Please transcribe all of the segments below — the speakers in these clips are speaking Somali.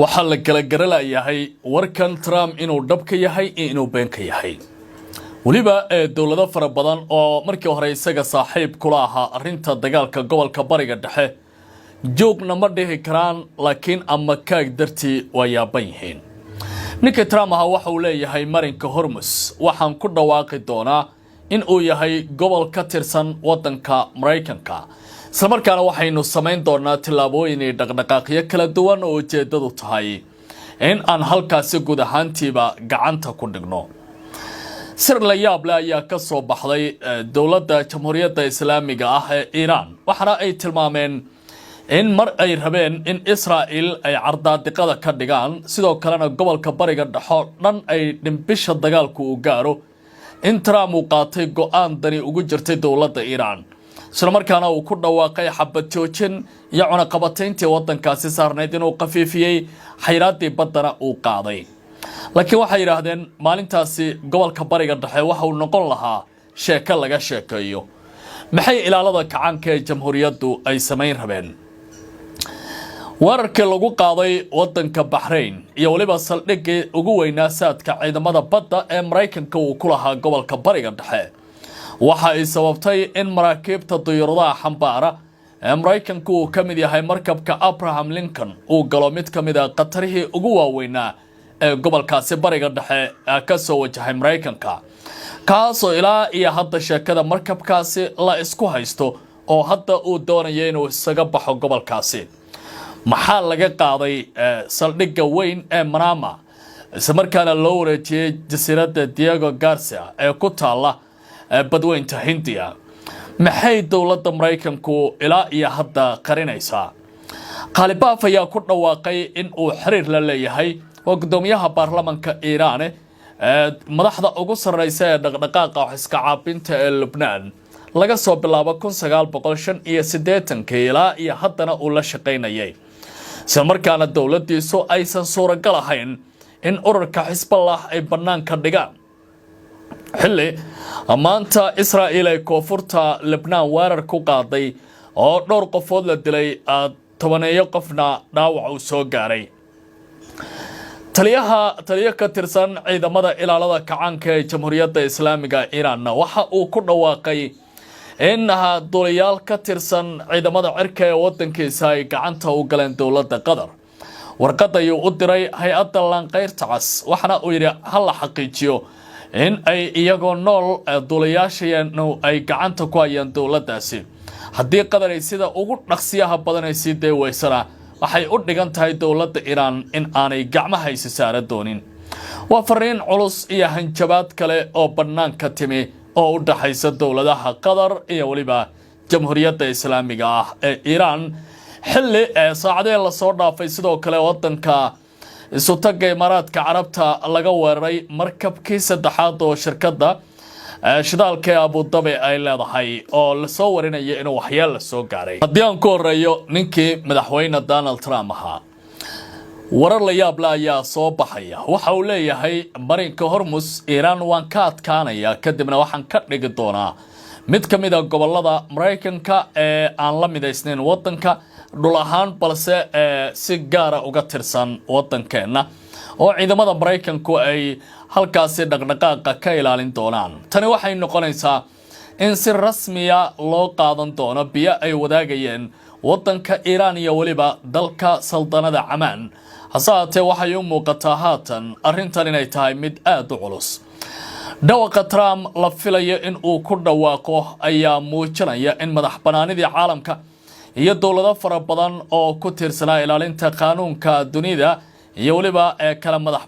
waxaa la kala garanayaa warkan Trump inuu dhabka yahay inuu been ka yahay waliba dawlado fara badan oo markii hore isaga saaxiib kula ahaa arinta dagaalka gobolka bariga dhexe joogna ma dhihi karaan laakiin ama kaag dartii waa yaaban yihiin ninka Trump waxa uu leeyahay marinka Hormuz waxaan ku dhawaaqi doonaa in uu yahay gobol ka tirsan wadanka Mareykanka isla markaana waxaynu sameyn doonaa tilaabooyin dhaqdhaqaaqyo kala duwan oo ujeedadu tahay in aan halkaasi guud ahaantiiba gacanta ku dhigno sir la yaab leh ayaa ka soo baxday dawladda Jamhuuriyadda Islaamiga ah ee Iran waxana ay tilmaameen in mar ay rabeen in Israel ay cardaadiqada ka dhigaan sidoo kalena gobolka bariga dhexe dhan ay dhimbisha dagaalku u gaaro in Trump uu qaatay go'aan dani ugu jirtay dawladda Iran isla markaana uu ku dhawaaqay xabad joojin iyo cunaqabatayntii wadankaasi saarneyd inuu qafiifiyay xayraadii badana uu qaaday laakiin waxay yiraahdeen maalintaasi gobolka bariga dhexe waxa uu noqon lahaa sheeko laga sheekeeyo maxay ilaalada kacaanka ee jamhuuriyaddu ay sameyn rabeen wararka lagu qaaday wadanka Bahrain iyo waliba saldhigii ugu weynaa saadka ciidamada badda ee Mareykanka uu ku lahaa gobolka bariga dhexe waxa ay sababtay in maraakiibta diyaaradaha xambaara ee Mareykanka uu kamid yahay markabka Abraham Lincoln uu galo mid kamid ah qatarihii ugu waaweynaa ee gobolkaasi bariga dhexe ka soo wajahay Mareykanka kaasoo ilaa iyo hadda sheekada markabkaasi la isku haysto oo hadda uu doonayo inuu isaga baxo gobolkaasi maxaa laga qaaday saldhigga weyn ee Manama isla markaana loo wareejiyay jasiiradda Diego Garcia ee ku taala badweynta Hindiya maxay dawladda Mareykanku ilaa iyo hadda qarinaysaa Qalibaf ayaa ku dhawaaqay in uu xiriir la leeyahay gudoomiyaha baarlamaanka Iran madaxda ugu sareysa ee dhaqdhaqaaqa wax iska caabinta ee Lebanon laga soo bilaabo 1985 ilaa iyo haddana uu la shaqeynayay isla markaana dawladdiisu aysan suuragal ahayn in ururka Hezbollah ay banaanka dhigaan xilli maanta Israel ay koonfurta Lebanon weerar ku qaaday oo dhowr qofood la dilay 10 qofna dhaawac uu soo gaaray taliya ka tirsan ciidamada ilaalada kacaanka ee Jamhuuriyadda Islaamiga Iran waxa uu ku dhawaaqay in duuliyaal ka tirsan ciidamada cirka ee wadankiisa ay gacanta u galeen dawladda Qatar warqad ayuu u diray hay'adda Lanqayrta Cas waxana uu yiri hal la xaqiijiyo in ay iyagoo nool duuliyaasheenu ay gacanta ku hayaan dawladdaasi haddii Qatar ay sida ugu dhaqsiyaha badan ay sii deewaysana waxay u dhigan tahay dawladda Iran in aanay gacmaha is saara doonin waa fariin culus iyo hanjabaad kale oo banaanka timi oo u dhaxaysa dawladaha Qatar iyo waliba Jamhuuriyadda Islaamiga ah ee Iran xilli saacadee la soo dhaafay sidoo kale wadanka isu tagay Imaaraadka Carabta laga weeraray markabkii saddexaad oo shirkadda shidaalka Abu Dhabi ay leedahay oo la soo warinaya inuu waxyaalo soo gaaray haddii aan ku horeeyo ninkii madaxweyne Donald Trump ahaa warar la yaab leh ayaa soo baxaya waxa uu leeyahay marinka Hormuz Iran waan ka adkaanaya kadibna waxaan ka dhigi doonaa mid kamid ah gobolada Mareykanka ee aan la midaysnayn wadanka dhul ahaan balse si gaar ah uga tirsan wadankeena oo ciidamada Mareykanku ay halkaasi dhaqdhaqaaqa ka ilaalin doonaan tani waxay noqonaysaa in si rasmi ah loo qaadan doono biyo ay wadaagayeen wadanka Iran iyo waliba dalka saldanada Amaan hasaatee waxay u muuqataa haatan arrintan inay tahay mid aad u culus dhawaqa Trump la filayo in uu ku dhawaaqo ayaa muujinaya in madax banaanidii caalamka iyo dawlado fara badan oo ku tirsanaa ilaalinta qaanuunka dunida iyo waliba kala madax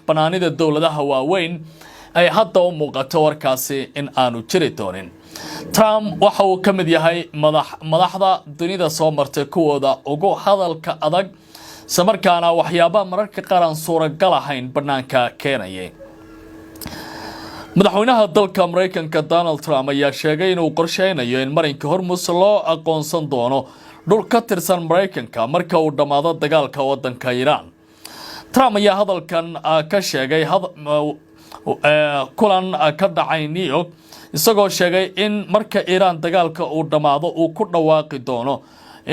banaanida dawladaha waaweyn ay hadda u muuqato warkaasi in aanu jiri doonin Trump waxa uu kamid yahay madaxda dunida soo martay kuwooda ugu hadalka adag samarkaana waxyaabo mararka qaar aan suuragal ahayn banaanka keenayay madaxweynaha dalka Mareykanka Donald Trump ayaa sheegay inuu qorsheynayo in marinka Hormuz loo aqoonsan doono dhul ka tirsan Mareykanka marka uu dhamaado dagaalka wadanka Iran Trump ayaa hadalkan ka sheegay kulan ka dhacay New York isagoo sheegay in marka Iran dagaalka uu dhamaado uu ku dhawaaqi doono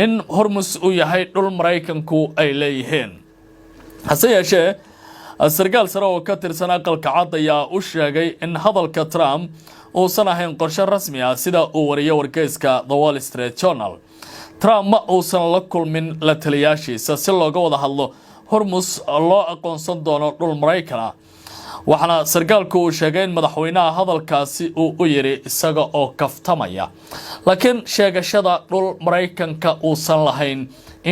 in hormus uu yahay dhul maraykanku ay leeyihiin hase yeeshee sarkaal sare oo ka tirsan aqalka cad ayaa u sheegay in hadalka Trump uusan ahayn qorshe rasmi ah sida uu wariyay wargeyska The Wall Street Journal. Trump ma uusan la kulmin la taliyaashiisa si looga wada hadlo hormus loo aqoonsan doono dhul Maraykan ah. waxaana sarkaalku uu sheegay in madaxweynaha hadalkaasi uu u yiri isaga oo kaftamaya laakiin sheegashada dhul Maraykanka uusan lahayn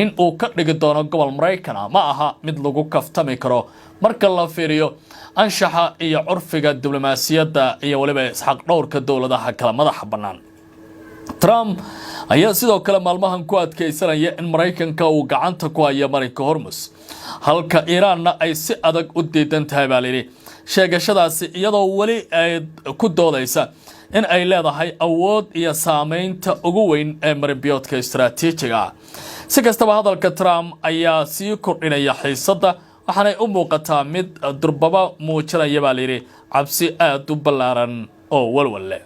in uu ka dhigi doono gobol Maraykan ah ma aha mid lagu kaftami karo marka la fiiriyo anshaxa iyo curfiga diblomaasiyadda iyo waliba isxaq dhowrka dawladaha kala madaxa bannaan. Trump ayaa sidoo kale maalmahan ku adkeysanaya in Maraykanka uu gacanta ku hayo marinka Hormuz halka Iiraanna ay si adag u diidan tahay baaliri sheegashadaasi iyadoo wali ay ku doodaysa in ay leedahay awood iyo saameynta ugu weyn ee marinbiyoodka istiraatiijiga ah. si kastaba hadalka Trump ayaa sii kordhinaya xiisadda waxaana u muuqataa mid durbaba muujinaya baaliri cabsi aad u ballaaran oo walwal leh.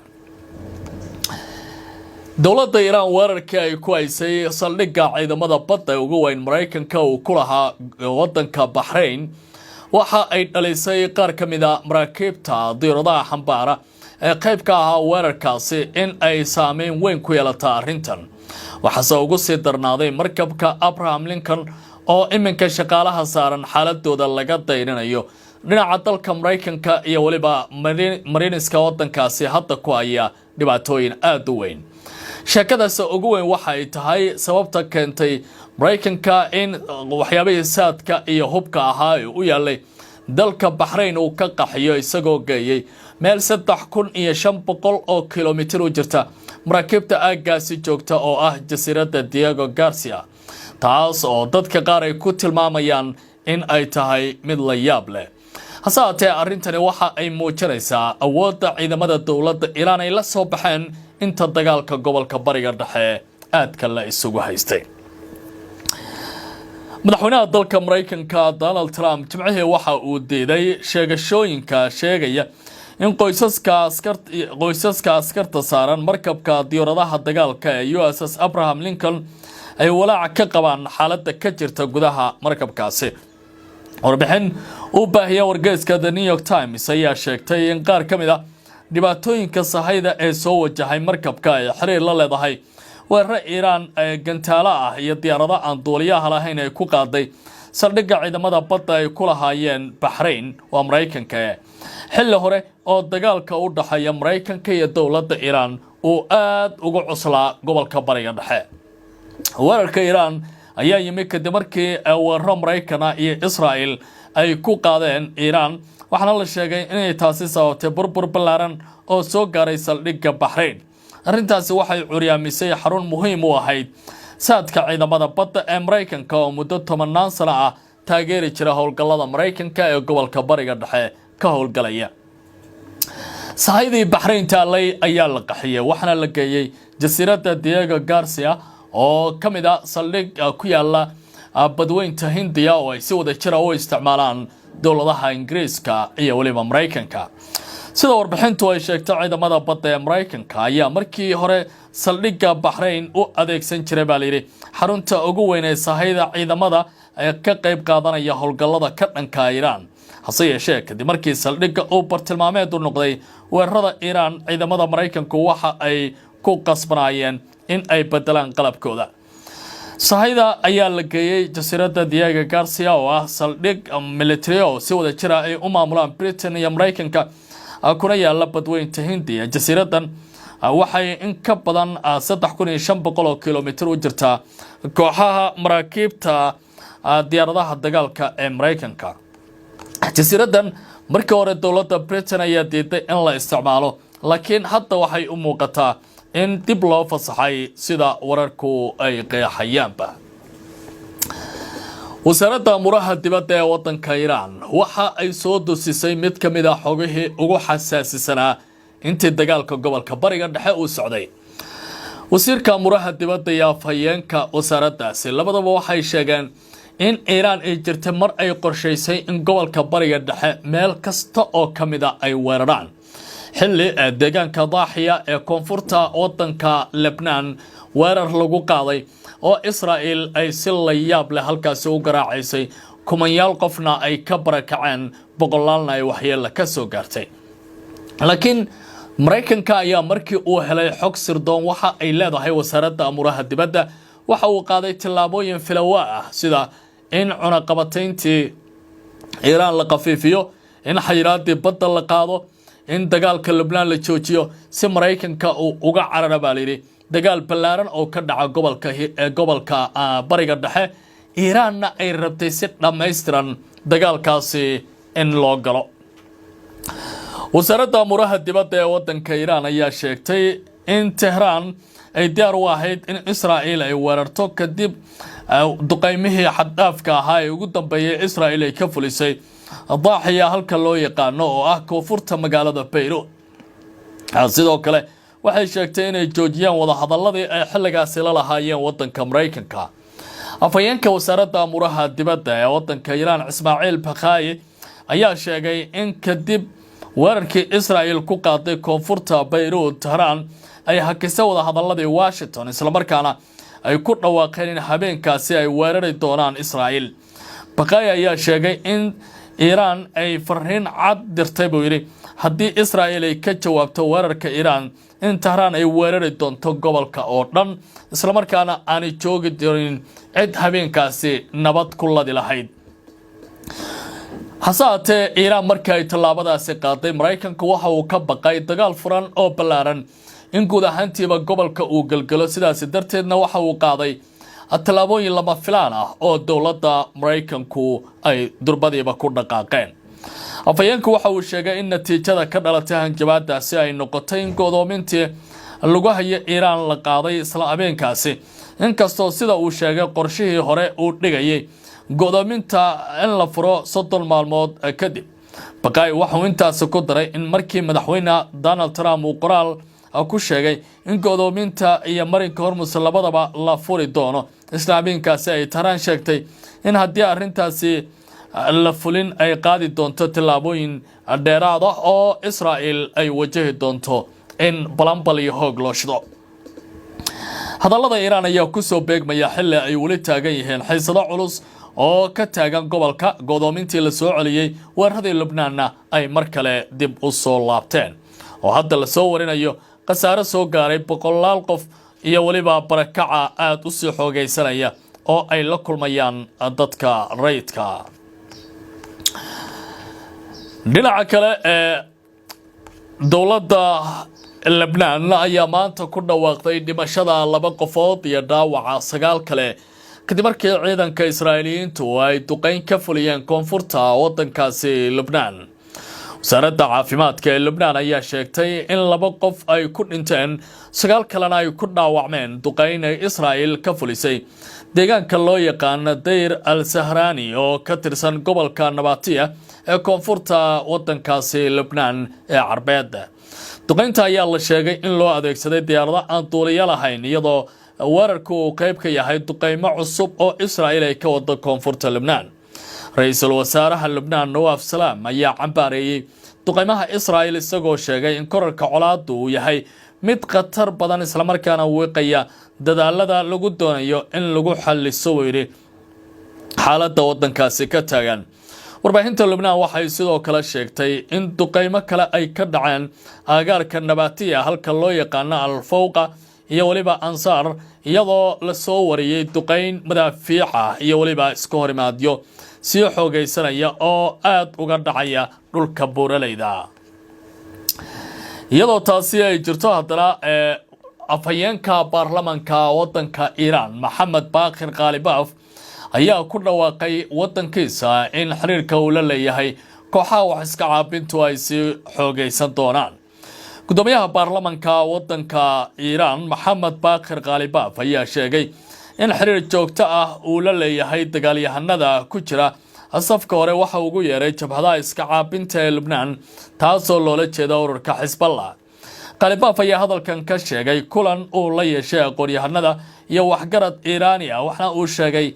dowladda Iiraan weerarkii ay ku haysay saldhigga ciidamada badda ee ugu weyn Maraykanka uu ku lahaa waddanka Bahrain waxa ay dhalisay qaar ka mid ah maraakiibta diyaaradaha xambaara ee qayb ka ahaa weerarkaasi in ay saameyn weyn ku yeelato arrintan. waxaase ugu sii darnaaday markabka Abraham Lincoln oo iminka shaqaalaha saaran xaaladooda laga dayrinayo dhinaca dalka Maraykanka iyo waliba mariniska waddankaasi hadda ku haya dhibaatooyin aad u weyn. sheekadaas ugu weyn waxa ay tahay sababta keentay Maraykanka in waxyaabihii saadka iyo hubka ahaa u yaalay dalka Bahrain uu ka qaxiyo isagoo geeyay meel 3500 oo kiiloomitir u jirta maraakiibta aaggaasi joogta oo ah jasiiradda Diego Garcia taas oo dadka qaar ay ku tilmaamayaan in ay tahay mid la yaab leh. hase haatee arrintani waxa ay muujinaysaa awoodda ciidamada dowladda Iiraan ay la soo baxeen inta dagaalka gobolka bariga dhexe aadka la isugu haystay. madaxweynaha dalka Maraykanka Donald Trump jimcihii waxa uu diiday sheegashooyinka sheegaya in qoysaska askarta saaran markabka diyaaradaha dagaalka ee USS Abraham Lincoln ay walaac ka qabaan xaaladda ka jirta gudaha markabkaasi. warbixin uu baahiyay wargeyska The New York Times ayaa sheegtay in qaar ka mid ah dhibaatooyinka sahayda ee soo wajahay markabka ay xiriir la leedahay weerar Iiraan ee gantaalo ah iyo diyaarado aan duuliyaha lahayn ay ku qaaday saldhigga ciidamada badda ay ku lahaayeen Bahrain waa Maraykanka xilli hore oo dagaalka u dhaxeeya Maraykanka iyo dowladda Iiraan uu aad ugu cuslaa gobolka bariga dhexe. weerarka Iiraan ayaa yimid kadib markii weeraro Maraykan iyo Israa'iil ay ku qaadeen Iiraan waxaana la sheegay inay taasi sababtay burbur ballaaran oo soo gaaray saldhigga Bahrain. arrintaasi waxay curyaamisay xarun muhiim u ahayd saadka ciidamada badda ee Maraykanka oo muddo 10 sano ah taageeri jira howlgallada Maraykanka ee gobolka bariga dhexe ka howlgalaya. sahaydii Bahrain taalay ayaa la qaxiyay waxaana la geeyay jasiiradda Diego Garcia oo ka mid ah saldhig ku yaala badweynta Hindiya oo ay si wada jir ah u isticmaalaan dowladaha Ingiriiska iyo waliba Maraykanka. sida warbixintu ay sheegtay ciidamada badda ee Maraykanka ayaa markii hore saldhigga Bahrain u adeegsan jiray baaliri xarunta ugu weyn ee sahayda ciidamada ee ka qayb qaadanaya howlgallada ka dhanka Iiraan. hase yeeshee kadib markii saldhigga uu bartilmaameed u noqday weerarada Iiraan ciidamada Maraykanku waxa ay ku qasbanayeen in ay bedelaan qalabkooda. sahayda ayaa la geeyay jasiiradda Diego Garcia oo ah saldhig military oo si wada jir ah ay u maamulaan Britain iyo Maraykanka kuna yaala badweynta Hindiya. jasiiraddan waxay in ka badan 3500 oo kiiloomitir u jirtaa kooxaha maraakiibta diyaaradaha dagaalka ee Maraykanka. jasiiraddan markii hore dowladda Britain ayaa diiday in la isticmaalo laakiin hadda waxay u muuqataa in dib loo fasaxay sida wararku ay qeexayaanba. wasaaradda amuraha dibadda ee waddanka Iiraan waxa ay soo dusisay mid ka mid ah xogihii ugu xasaasisanaa intii dagaalka gobolka bariga dhexe uu socday. wasiirka amuraha dibadda iyo afhayeenka wasaaraddaasi labadaba waxay sheegeen in Iiraan ay jirtay mar ay qorshaysay in gobolka bariga dhexe meel kasta oo ka mid ah ay weeraraan xilli deegaanka Daaxiya ee koonfurta waddanka Lebanon weerar lagu qaaday oo Israa'iil ay si la yaab leh halkaasi u garaacaysay kumanyaal qofna ay ka barakaceen boqolaalna ay waxyeello ka soo gaartay laakiin Mareykanka ayaa markii uu helay xog sirdoon waxa ay leedahay wasaaradda amuraha dibadda waxa uu qaaday tillaabooyin filawa ah sida in cunaqabatayntii Iiraan la qafiifiyo in xayiraadii badda la qaado in dagaalka Lebanon la joojiyo si Mareykanka uu uga carara baaliri dagaal ballaaran oo ka dhaca gobolka bariga dhexe Iiraanna ay rabtay si dhameystiran dagaalkaasi in loo galo wasaaradda amuraha dibadda ee waddanka Iiraan ayaa sheegtay in Tehran ay diyaar u ahayd in Israa'iil ay weerarto kadib duqeymihii xad-dhaafka ahaa ee ugu dambeeyay Israa'iil ay ka fulisay Daaxiya halka loo yaqaano oo ah koonfurta magaalada Beirut sidoo kale waxay sheegtay inay joojiyaan wada hadalladii ay xilligaasi la lahaayeen waddanka Mareykanka afhayeenka wasaaradda amuraha dibadda ee waddanka Iiraan Ismaaciil Baghaayi ayaa sheegay in kadib weerarkii Israa'iil ku qaaday koonfurta Beirut Tehran ay hakisay wada hadalladii Washington isla markaana ay ku dhawaaqeen in habeenkaasi ay weerari doonaan Israa'iil Baghaayi ayaa sheegay in Iiraan ay fariin cad dirtay buu yiri haddii Israa'iil ay ka jawaabto weerarka Iiraan in Tehran ay weerari doonto gobolka oo dhan isla markaana aanay joogi doonin cid habeenkaasi nabad ku ladi lahayd hasaatee Iiraan markii ay tallaabadaasi qaaday Mareykanka waxa uu ka baqay dagaal furan oo ballaaran in guud ahaantiiba gobolka uu galgalo sidaas darteedna waxa uu qaaday tallaabooyin lama filaan ah oo dowladda Mareykanku ay durbadiiba ku dhaqaaqeen afhayeenku waxa uu sheegay in natiijada ka dhalatay hanjabaadaasi ay noqotay in godoomintii lagu hayo Iiraan la qaaday isla habeenkaasi inkastoo sida uu sheegay qorshihii hore uu dhigayay godoominta in la furo 30 maalmood kadib Baghaayi waxa uu intaas ku daray in markii madaxweyne Donald Trump uu qoraal ku sheegay in godoominta iyo marinka Hormuz labadaba la furi doono islaamiinkaasi ay Tehran sheegtay in haddii arrintaasi la fulin ay qaadi doonto tillaabooyin dheeraad ah oo Israa'iil ay wajahi doonto in balambal iyo hoog loo shido hadallada Iiraan ayaa ku soo beegmaya xilli ay wali taagan yihiin xiisado culus oo ka taagan gobolka godoomintii la soo celiyay weerarada Lebanon ay mar kale dib u soo laabteen oo hadda la soo warinayo qasaare soo gaaray boqolaal qof iyo waliba barakaca aad u sii xoogaysanaya oo ay la kulmayaan dadka rayidka dhinaca kale dowladda Lebanon ayaa maanta ku dhawaaqday dhimashada 2 qofood iyo dhaawaca 9 kale kadib markii ciidanka Israa'iiliyiintu ay duqeyn ka fuliyeen koonfurta waddankaasi Lebanon wasaaradda caafimaadka ee Lebanon ayaa sheegtay in 2 qof ay ku dhinteen 9 kalena ay ku dhaawacmeen duqeyn ay Israa'iil ka fulisay deegaanka loo yaqaan Deir al-Sahrani oo ka tirsan gobolka Nabatiya ee koonfurta waddankaasi Lebanon ee Carbeed duqeynta ayaa la sheegay in loo adeegsaday diyaarado aan duuliye lahayn iyadoo weerarku uu qayb ka yahay duqeymo cusub oo Israa'iil ay ka wado koonfurta Lebanon ra'iisul wasaaraha Lebanon Nawaf Salam ayaa cambaareeyay duqeymaha Israa'iil isagoo sheegay in korarka colaadu uu yahay mid khatar badan isla markaana wiiqaya dadaalada lagu doonayo in lagu xalliso weeri xaaladda waddankaasi ka taagan warbaahinta Lebanon waxay sidoo kale sheegtay in duqeymo kale ay ka dhaceen agaarka Nabatiya halka loo yaqaan Al-Fawqa iyo waliba Ansar iyadoo la soo wariyay duqeyn madaafiica iyo waliba iska horimaadyo si xoogaysanaya oo aad uga dhacaya dhulka buuraleyda iyadoo taasi ay jirto haddana afhayeenka baarlamaanka waddanka Iiraan Mohamed Baghir Ghalibaf ayaa ku dhawaaqay waddankiisa in xiriirka uu la leeyahay kooxaha wax iska caabintu ay si xoogaysan doonaan gudoomiyaha baarlamaanka waddanka Iiraan Mohamed Baghir Ghalibaf ayaa sheegay in xiriir joogto ah uu la leeyahay dagaalyahanada ku jira asafka hore waxa ugu yeeray jabhadaha iska caabinta ee Lebanon taasoo loola jeeda ururka Hezbollah Ghalibaf ayaa hadalkan ka sheegay kulan uu la yeeshay aqoonyahanada iyo waxgarad Iiraani ah waxna uu sheegay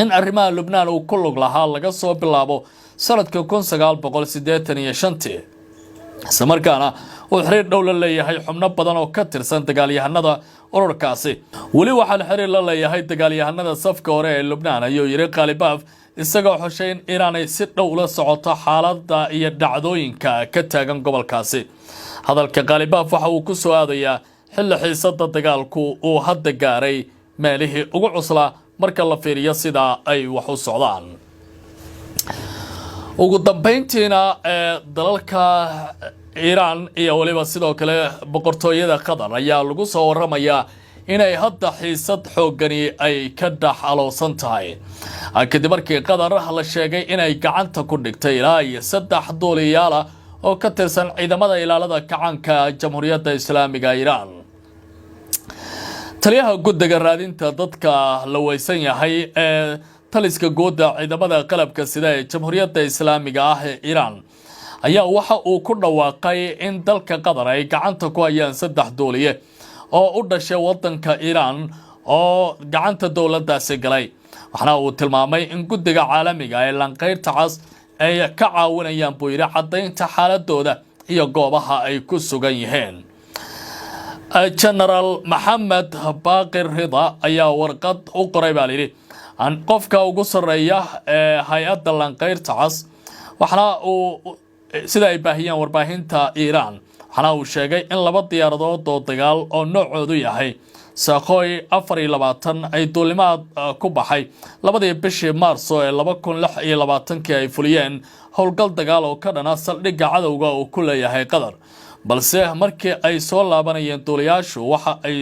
in arrimaha Lebanon uu ku lug lahaa laga soo bilaabo sanadka 1985 isla markaana uu xiriir dhow la leeyahay xubno badan oo ka tirsan dagaalyahanada ururkaasi weli waxaa xiriir la leeyahay dagaalyahanada safka hore ee Lubnaan ayuu yiri Qalibaf isagoo xushay in Iran ay si dhow la socoto xaaladda iyo dhacdooyinka ka taagan gobolkaasi hadalka Qalibaf waxa uu ku soo aadayaa xilli xiisadda dagaalku uu hadda gaaray meelihii ugu cuslaa marka la fiiriyo sida ay wax u socdaan ugu dambeyntiina dalalka Iran iyo waliba sidoo kale boqortooyada Qatar ayaa lagu soo waramayaa inay hadda xiisad xoogani ay ka dhaxaloosan tahay kadib markii Qatar la sheegay inay gacanta ku dhigtay ilaa 3 duuliyaal oo ka tirsan ciidamada ilaalada kacaanka Jamhuuriyadda Islaamiga Iran taliyaha guddiga raadinta dadka la weysan yahay ee taliska gooda ciidamada qalabka sida ee Jamhuuriyadda Islaamiga ah ee Iran ayaa waxa uu ku dhawaaqay in dalka Qatar ay gacanta ku hayaan 3 duuliye oo u dhashay wadanka Iran oo gacanta dawladdaasi galay waxana uu tilmaamay in guddiga caalamiga ee lanqeyrta cas ay ka caawinayaan buu yiri cadaynta xaaladooda iyo goobaha ay ku sugan yihiin General Mohammed Baqir Rida ayaa warqad u qoray baa yiri an qofka ugu sareeya ee hay'adda lanqeyrta cas waxana uu sida ay baahiyaan warbaahinta Iran waxana uu sheegay in 2 diyaaradood oo dagaal oo noocoodu yahay Sukhoi 24 ay duulimaad ku baxay 2 bishii Maarso ee 2026 ay fuliyeen howlgal dagaal oo ka dhana saldhigga cadawga oo ku leeyahay Qatar balse markii ay soo laabanayeen duuliyaashu waxa ay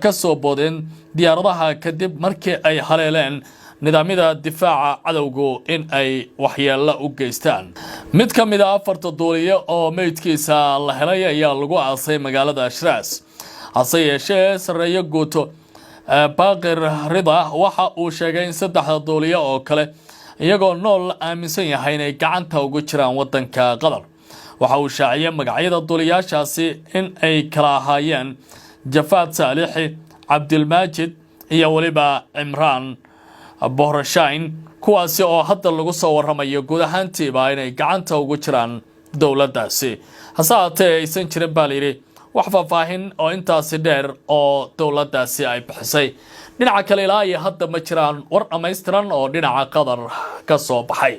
ka soo boodeen diyaaradaha kadib markii ay haleeleen nidaamyada difaaca cadawgu in ay waxyeello u geystaan mid ka mid ah 4 duuliye oo meydkiisa la helay ayaa lagu aasay magaalada Shiraz hase yeeshee sareeyo guuto Baqir Rida waxa uu sheegay in 3 duuliye oo kale iyagoo nool aaminsan yahay inay gacanta ugu jiraan wadanka Qatar waxa uu shaaciyay magacyada duuliyaashaasi in ay kala ahaayeen Jafad Salixi Abdulmajid iyo waliba Imran Bohrashayn kuwaasi oo hadda lagu soo waramayo guud ahaantiiba inay gacanta ugu jiraan dawladdaasi hase haatee aysan jirin baa layiri wax faahfaahin oo intaasi dheer oo dawladdaasi ay bixisay dhinaca kale ilaa iyo hadda ma jiraan war dhammaystiran oo dhinaca Qatar ka soo baxay